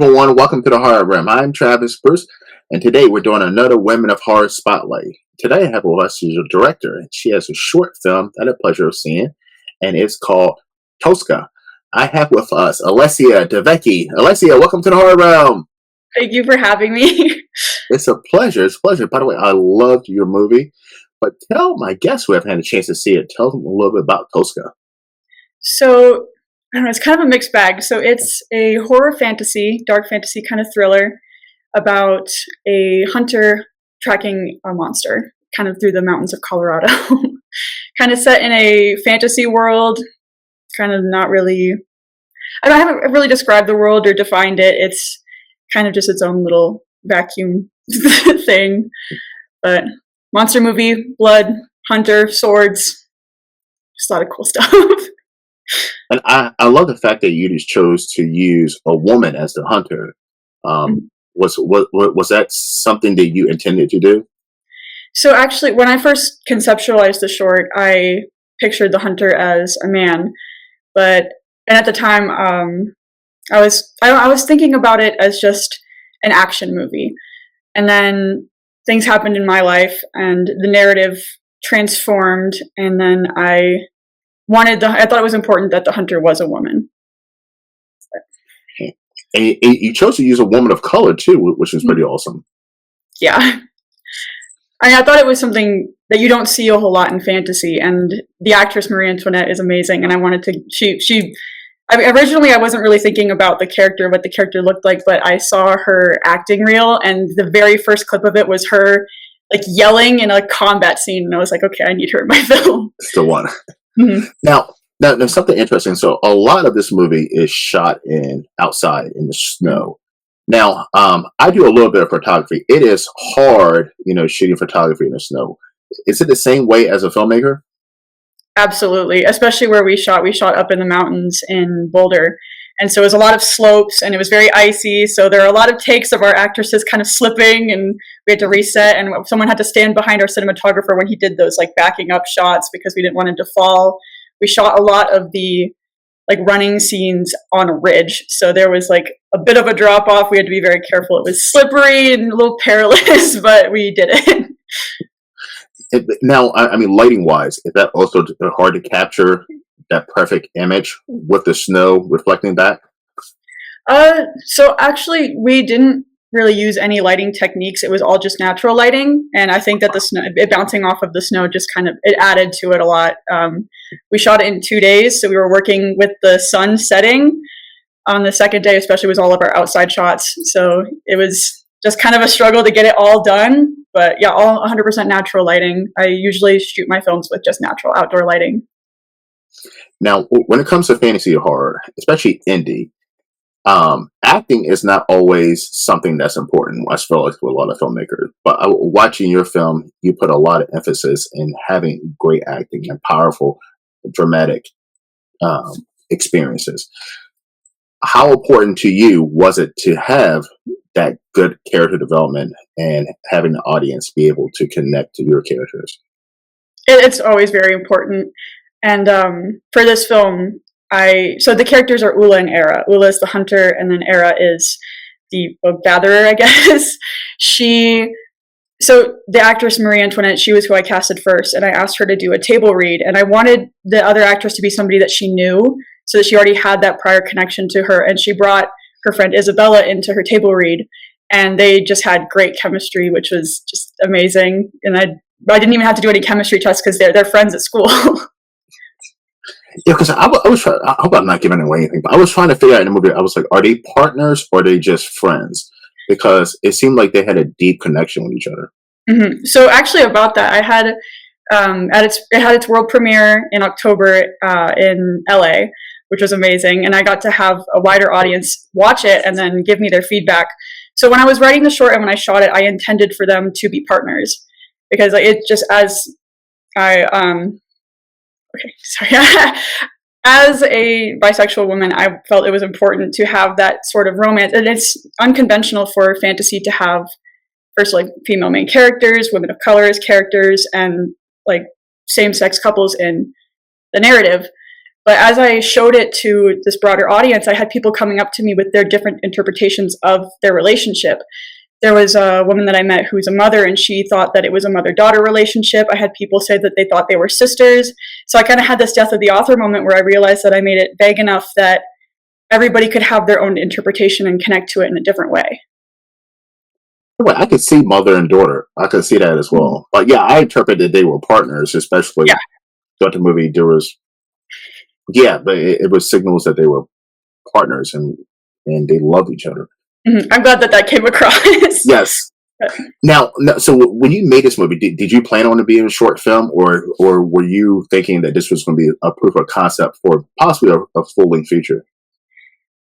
everyone. Welcome to the Horror Room. I'm Travis Bruce, and today we're doing another Women of Horror Spotlight. Today I have with us is a director, and she has a short film that I had the pleasure of seeing, and it's called TOSKA. I have with us Alessia DeVecchi. Alessia, welcome to the Horror Room. Thank you for having me. It's a pleasure. It's a pleasure. By the way, I loved your movie, but tell my guests who haven't had a chance to see it, tell them a little bit about TOSKA. So, I don't know, it's kind of a mixed bag. So it's a horror fantasy, dark fantasy kind of thriller about a hunter tracking a monster kind of through the mountains of Colorado. Kind of set in a fantasy world, kind of not really, I haven't really described the world or defined it. It's kind of just its own little vacuum thing. But monster movie, blood, hunter, swords, just a lot of cool stuff. And I love the fact that you just chose to use a woman as the hunter. Was that something that you intended to do? So actually, when I first conceptualized the short, I pictured the hunter as a man, and at the time, I was thinking about it as just an action movie, and then things happened in my life, and the narrative transformed, and then I thought it was important that the hunter was a woman. And you chose to use a woman of color too, which is pretty awesome. Yeah. I thought it was something that you don't see a whole lot in fantasy, and the actress Marie Antoinette is amazing, and I wanted to, originally I wasn't really thinking about the character, what the character looked like, but I saw her acting reel, and the very first clip of it was her like yelling in a combat scene, and I was like, okay, I need her in my film. It's the one. Mm-hmm. Now, there's something interesting. So a lot of this movie is shot outside in the snow. Now, I do a little bit of photography. It is hard, shooting photography in the snow. Is it the same way as a filmmaker? Absolutely, especially where we shot. We shot up in the mountains in Boulder. And so it was a lot of slopes, and it was very icy. So there are a lot of takes of our actresses kind of slipping, and we had to reset. And someone had to stand behind our cinematographer when he did those like backing up shots because we didn't want him to fall. We shot a lot of the like running scenes on a ridge. So there was like a bit of a drop off. We had to be very careful. It was slippery and a little perilous, but we did it. Now, I mean, lighting wise, is that also hard to capture that perfect image with the snow reflecting back? So actually we didn't really use any lighting techniques. It was all just natural lighting. And I think that the snow, it bouncing off of the snow just it added to it a lot. We shot it in 2 days. So we were working with the sun setting on the second day, especially was all of our outside shots. So it was just kind of a struggle to get it all done. But yeah, all 100% natural lighting. I usually shoot my films with just natural outdoor lighting. Now, when it comes to fantasy horror, especially indie, acting is not always something that's important. I feel like with a lot of filmmakers, but watching your film, you put a lot of emphasis in having great acting and powerful, dramatic experiences. How important to you was it to have that good character development and having the audience be able to connect to your characters? It's always very important. And for this film, so the characters are Ula and Era. Ula is the hunter, and then Era is the gatherer, I guess. So the actress Marie Antoinette, she was who I casted first, and I asked her to do a table read, and I wanted the other actress to be somebody that she knew, so that she already had that prior connection to her, and she brought her friend Isabella into her table read, and they just had great chemistry, which was just amazing. And I didn't even have to do any chemistry tests because they're friends at school. Yeah, because I was trying, I hope I'm not giving away anything, but I was trying to figure out in the movie, I was like, are they partners or are they just friends? Because it seemed like they had a deep connection with each other. Mm-hmm. So actually about that, I had, it had its world premiere in October in LA, which was amazing. And I got to have a wider audience watch it and then give me their feedback. So when I was writing the short and when I shot it, I intended for them to be partners because it just okay, sorry. As a bisexual woman, I felt it was important to have that sort of romance. And it's unconventional for fantasy to have first like female main characters, women of color as characters, and like same-sex couples in the narrative. But as I showed it to this broader audience, I had people coming up to me with their different interpretations of their relationship. There was a woman that I met who's a mother, and she thought that it was a mother-daughter relationship. I had people say that they thought they were sisters. So I kind of had this death of the author moment where I realized that I made it vague enough that everybody could have their own interpretation and connect to it in a different way. Well, I could see mother and daughter. I could see that as well. But yeah, I interpreted they were partners, especially Yeah. throughout the movie. There was, yeah, but it was signals that they were partners and they loved each other. I'm glad that that came across. Yes. Now, so when you made this movie, did you plan on it being a short film, or were you thinking that this was going to be a proof of concept for possibly a full length feature?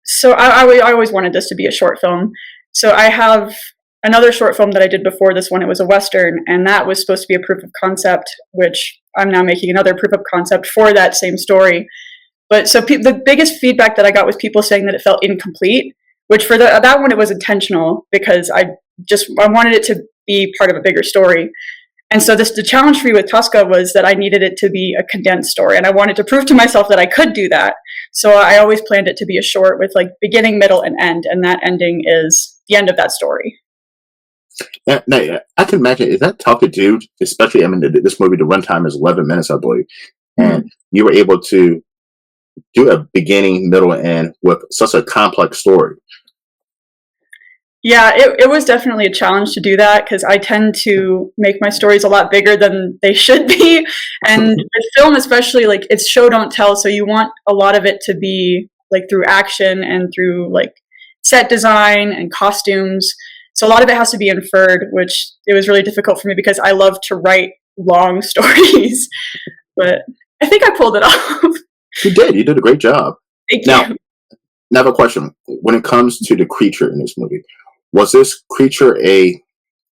So I always wanted this to be a short film. So I have another short film that I did before this one. It was a Western, and that was supposed to be a proof of concept, which I'm now making another proof of concept for that same story. But so the biggest feedback that I got was people saying that it felt incomplete, which for that one, it was intentional because I wanted it to be part of a bigger story. And so the challenge for me with TOSKA was that I needed it to be a condensed story, and I wanted to prove to myself that I could do that. So I always planned it to be a short with like beginning, middle, and end, and that ending is the end of that story. Now, yeah, I can imagine, is that tough to do? Especially, I mean, this movie, the runtime is 11 minutes, I believe, and you were able to do a beginning, middle, and end with such a complex story. Yeah, it was definitely a challenge to do that because I tend to make my stories a lot bigger than they should be. And with film, especially, like it's show don't tell. So you want a lot of it to be like through action and through like set design and costumes. So a lot of it has to be inferred, which it was really difficult for me because I love to write long stories. But I think I pulled it off. You did. You did a great job. Thank Now, you. I have a question. When it comes to the creature in this movie, was this creature a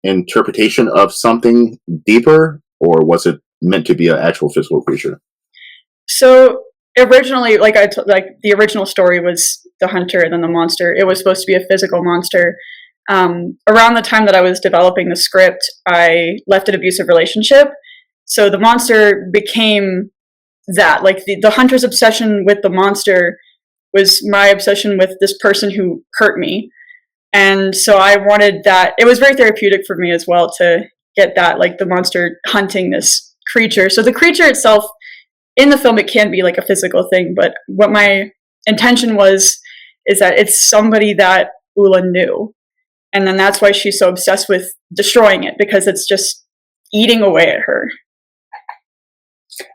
interpretation of something deeper, or was it meant to be an actual physical creature? So originally, like like the original story was the hunter and then the monster. It was supposed to be a physical monster. Around the time that I was developing the script, I left an abusive relationship. So the monster became that. Like the hunter's obsession with the monster was my obsession with this person who hurt me. And so I wanted that. It was very therapeutic for me as well to get that, like the monster hunting this creature. So the creature itself in the film, it can be like a physical thing. But what my intention was is that it's somebody that Ula knew. And then that's why she's so obsessed with destroying it, because it's just eating away at her.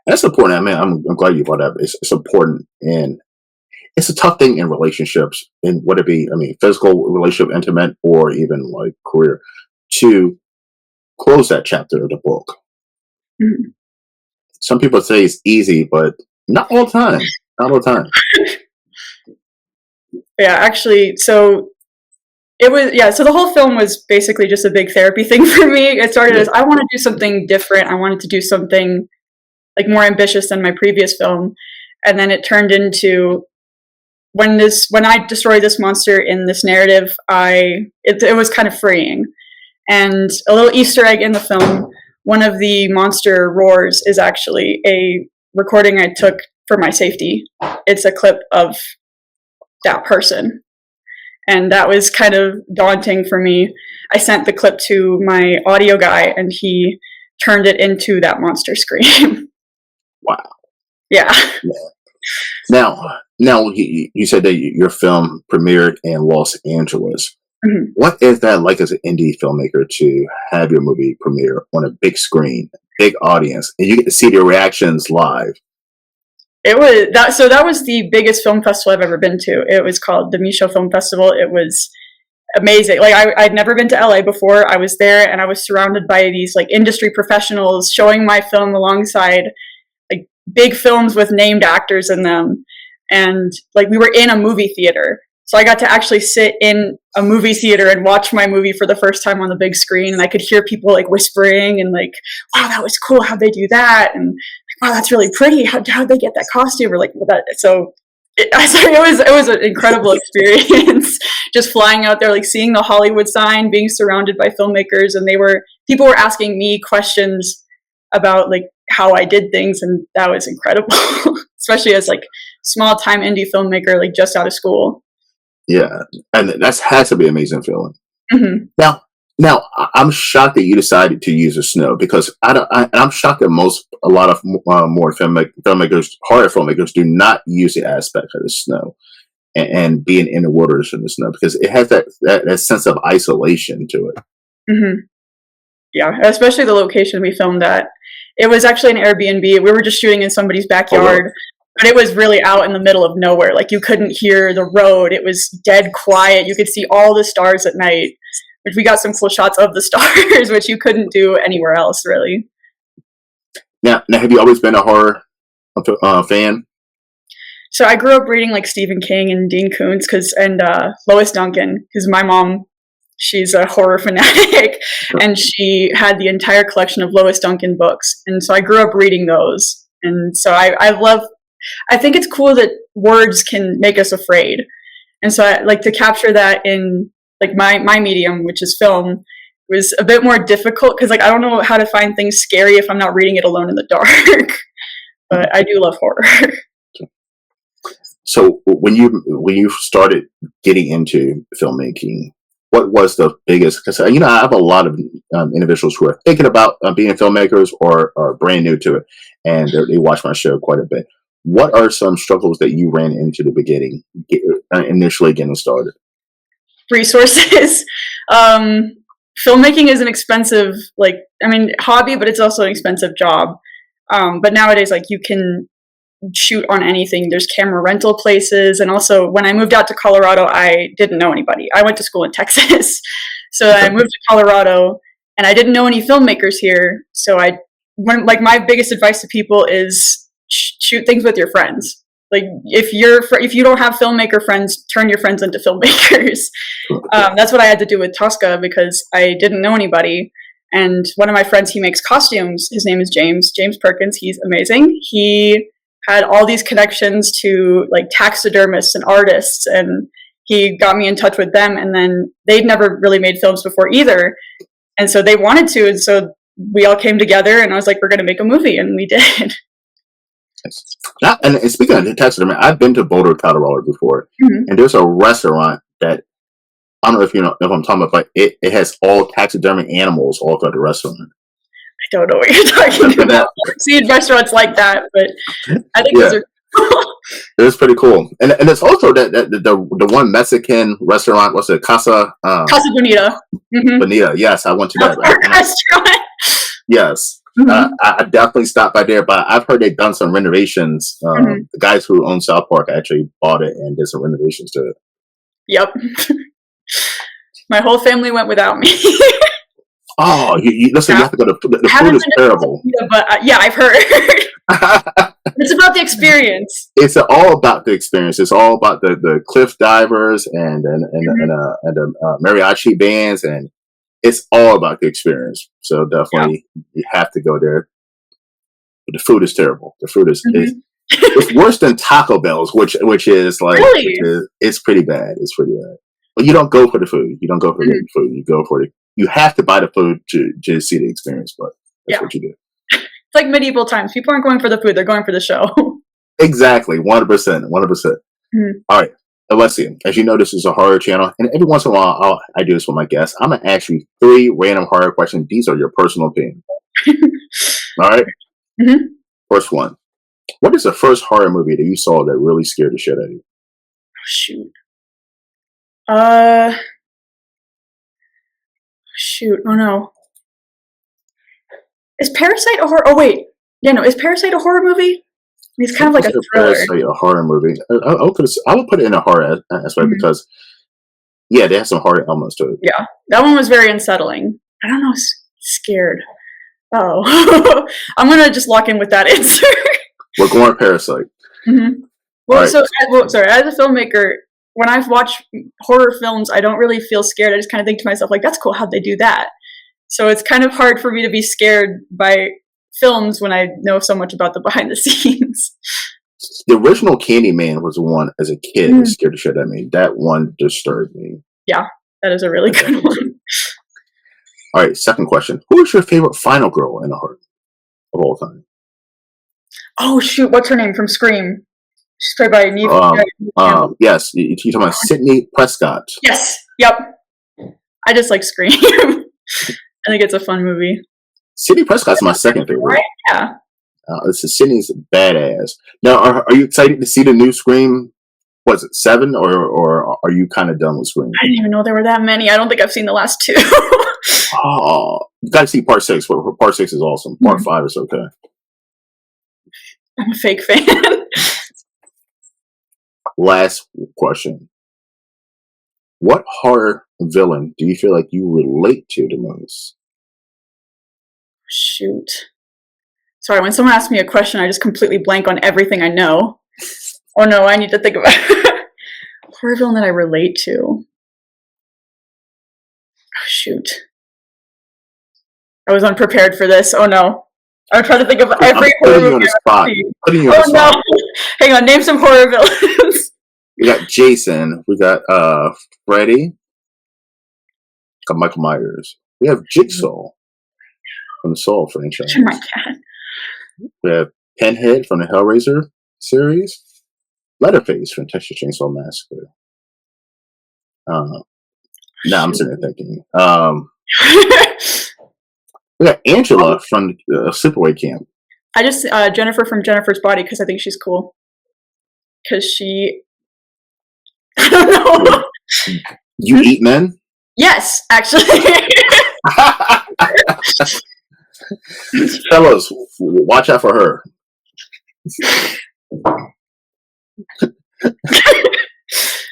That's important. I mean, I'm glad you brought that up. It's important, and it's a tough thing in relationships, and whether it be, I mean, physical relationship, intimate, or even like career, to close that chapter of the book. Mhm. Some people say it's easy, but not all the time. Not all the time. Yeah, actually, so it was, yeah, so the whole film was basically just a big therapy thing for me. It started Yeah. as I want to do something different. I wanted to do something like more ambitious than my previous film. And then it turned into when I destroyed this monster in this narrative, it was kind of freeing. And a little Easter egg in the film, one of the monster roars is actually a recording I took for my safety. It's a clip of that person. And that was kind of daunting for me. I sent the clip to my audio guy and he turned it into that monster scream. Wow. Yeah. Now you said that your film premiered in Los Angeles. Mhm. What is that like as an indie filmmaker to have your movie premiere on a big screen, big audience, and you get to see the reactions live? It was that. So that was the biggest film festival I've ever been to. It was called the Micho Film Festival. It was amazing. Like I'd never been to LA before. I was there and I was surrounded by these like industry professionals showing my film alongside like big films with named actors in them. And like we were in a movie theater. So I got to actually sit in a movie theater and watch my movie for the first time on the big screen. And I could hear people like whispering and like, wow, that was cool. How'd they do that? And wow, that's really pretty. How'd they get that costume? Or like that. So it was an incredible experience just flying out there, like seeing the Hollywood sign, being surrounded by filmmakers. And people were asking me questions about like how I did things. And that was incredible. especially as like small time indie filmmaker, like just out of school. Yeah, and that's has to be an amazing feeling. Hmm. Now, I'm shocked that you decided to use the snow because I'm shocked that a lot of more filmmakers, horror filmmakers, do not use the aspect of the snow and being in the wilderness in the snow because it has that sense of isolation to it. Hmm. Yeah, especially the location we filmed at. It was actually an Airbnb. We were just shooting in somebody's Oh, really? backyard, but it was really out in the middle of nowhere. Like you couldn't hear the road. It was dead quiet. You could see all the stars at night. Which we got some cool shots of the stars, which you couldn't do anywhere else, really. Now, have you always been a horror fan? So I grew up reading like Stephen King and Dean Koontz, and Lois Duncan, because my mom, she's a horror fanatic, and she had the entire collection of Lois Duncan books, and so I grew up reading those, and so I love. I think it's cool that words can make us afraid, and so I like to capture that in like my medium, which is film. Was a bit more difficult because like I don't know how to find things scary if I'm not reading it alone in the dark. But I do love horror. So when you started getting into filmmaking, what was the biggest? Because I have a lot of individuals who are thinking about being filmmakers or are brand new to it, and they watch my show quite a bit. What are some struggles that you ran into the beginning, initially getting started? Resources. Filmmaking is an expensive, like, I mean, hobby, but it's also an expensive job. But nowadays, like, you can shoot on anything. There's camera rental places. And also, when I moved out to Colorado, I didn't know anybody. I went to school in Texas. So I moved to Colorado and I didn't know any filmmakers here. So like, my biggest advice to people is shoot things with your friends. Like if you don't have filmmaker friends, turn your friends into filmmakers. That's what I had to do with TOSKA because I didn't know anybody. And one of my friends, he makes costumes. His name is James Perkins. He's amazing. He had all these connections to like taxidermists and artists, and he got me in touch with them. And then they'd never really made films before either, and so they wanted to, and so we all came together. And I was like, "We're going to make a movie," and we did. And speaking of taxidermy, I've been to Boulder, Colorado before, Mm-hmm. and there's a restaurant that I don't know if you know if I'm talking about, but it has all taxidermy animals all throughout the restaurant. I don't know what you're talking about. I've seen restaurants like that, but I think Yeah, those are cool. it was pretty cool. And it's also the one Mexican restaurant. What's it? Casa Bonita. Mm-hmm. Bonita. Yes, I went to That's that. our restaurant. Yes. Mm-hmm. I definitely stopped by there, but I've heard they've done some renovations. Mm-hmm. The guys who own South Park actually bought it and did some renovations to it. Yep. My whole family went without me. Oh, you listen, you have to go to the food is terrible. But yeah, I've heard. It's about the experience. It's all about the experience. It's all about the cliff divers and mariachi bands, and it's all about the experience. So definitely, you have to go there. But the food is terrible. The food is it's worse than Taco Bell's, which is like it's pretty bad. It's pretty bad. But you don't go for the food. You don't go for the food. You go for you have to buy the food to see the experience. But that's what you do. It's like medieval times. People aren't going for the food; they're going for the show. Exactly, 100%, 100%. All right, let's see. As you know, this is a horror channel, and every once in a while, I do this with my guests. I'm gonna ask you 3 random horror questions. These are your personal opinion. All right. Mm-hmm. First one. What is the first horror movie that you saw that really scared the shit out of you? Oh, shoot. Shoot. Oh no. Is Parasite a horror? Oh wait. Yeah, no. Is Parasite a horror movie? It's kind of like a thriller. Parasite a horror movie. I would put it in a horror aspect because they have some horror elements to it. Yeah, that one was very unsettling. I don't know. Scared. Oh, I'm gonna just lock in with that answer. We're going Parasite. Mm-hmm. Well, sorry. As a filmmaker, when I've watched horror films, I don't really feel scared. I just kind of think to myself, like, that's cool. How'd they do that? So it's kind of hard for me to be scared by films when I know so much about the behind the scenes. The original Candyman was the one as a kid that scared the shit out of me. That one disturbed me. Yeah, that is a really good one. All right, second question. Who is your favorite final girl in a horror of all time? Oh shoot, what's her name from Scream? She's played by Neve. Campbell. Yes, you're talking about Sidney Prescott. Yes. Yep. I just like Scream. I think it's a fun movie. Sidney Prescott's my second favorite. Right? Yeah. This is Sidney's badass. Now, are you excited to see the new Scream? Was it 7, or are you kind of done with Scream? I didn't even know there were that many. I don't think I've seen the last 2. Oh, you got to see Part 6. Part 6 is awesome. Part 5 is okay. I'm a fake fan. Last question. What horror villain do you feel like you relate to the most? Shoot. Sorry, when someone asks me a question, I just completely blank on everything I know. Oh no, I need to think about horror villain that I relate to. Oh, shoot. I was unprepared for this. Oh no. I'm trying to think of every horror movie. Putting you on the spot. No. Hang on, name some horror villains. We got Jason. We got Freddy. Got Michael Myers. We have Jigsaw from the Saw franchise. Oh my god. We have Pinhead from the Hellraiser series. Leatherface from Texas Chainsaw Massacre. Now I'm sitting there thinking. We got Angela from Sleepaway Camp. I just Jennifer from Jennifer's Body because I think she's cool. Because she, I don't know. You eat men? Yes, actually. Fellas, watch out for her.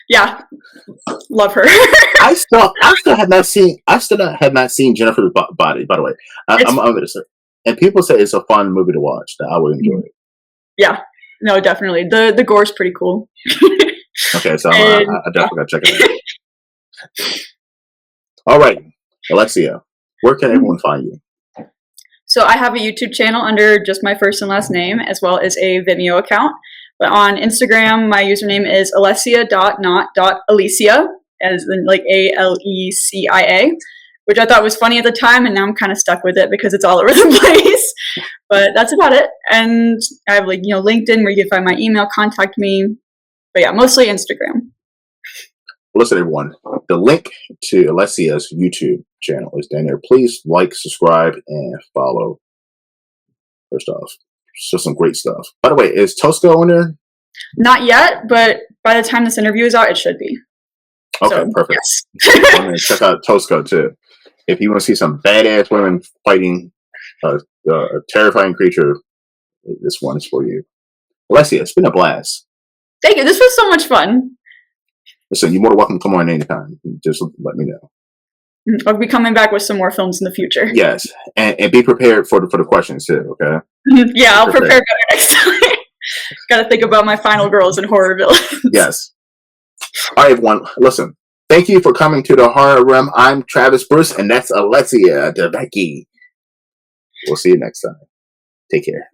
Yeah, love her. I still have not seen Jennifer's Body. By the way, I'm gonna say, and people say it's a fun movie to watch. That I would enjoy it. Yeah, no, definitely. The gore's pretty cool. Okay, so I definitely gotta check it out. All right, Alexia, where can everyone find you? So I have a YouTube channel under just my first and last name, as well as a Vimeo account. But on Instagram, my username is alessia.not.alicia, as in like Alecia, which I thought was funny at the time, and now I'm kind of stuck with it because it's all over the place. But that's about it. And I have LinkedIn where you can find my email, contact me. But yeah, mostly Instagram. Listen, everyone, the link to Alessia's YouTube channel is down there. Please like, subscribe, and follow her stuff. It's just some great stuff. By the way, is TOSKA on there? Not yet, but by the time this interview is out, it should be. Okay, so, perfect. Yes. I'm gonna check out TOSKA too. If you want to see some badass women fighting a terrifying creature, this one is for you. Alessia, it's been a blast. Thank you. This was so much fun. Listen, you're more than welcome to come on anytime. Just let me know. I'll be coming back with some more films in the future. Yes, and be prepared for the questions too. Okay. Yeah, I'll prepare better next time. Got to think about my final girls and horror villains. Yes. All right, everyone. Listen. Thank you for coming to the Horror Room. I'm Travis Bruce, and that's Alessia DeBecki. We'll see you next time. Take care.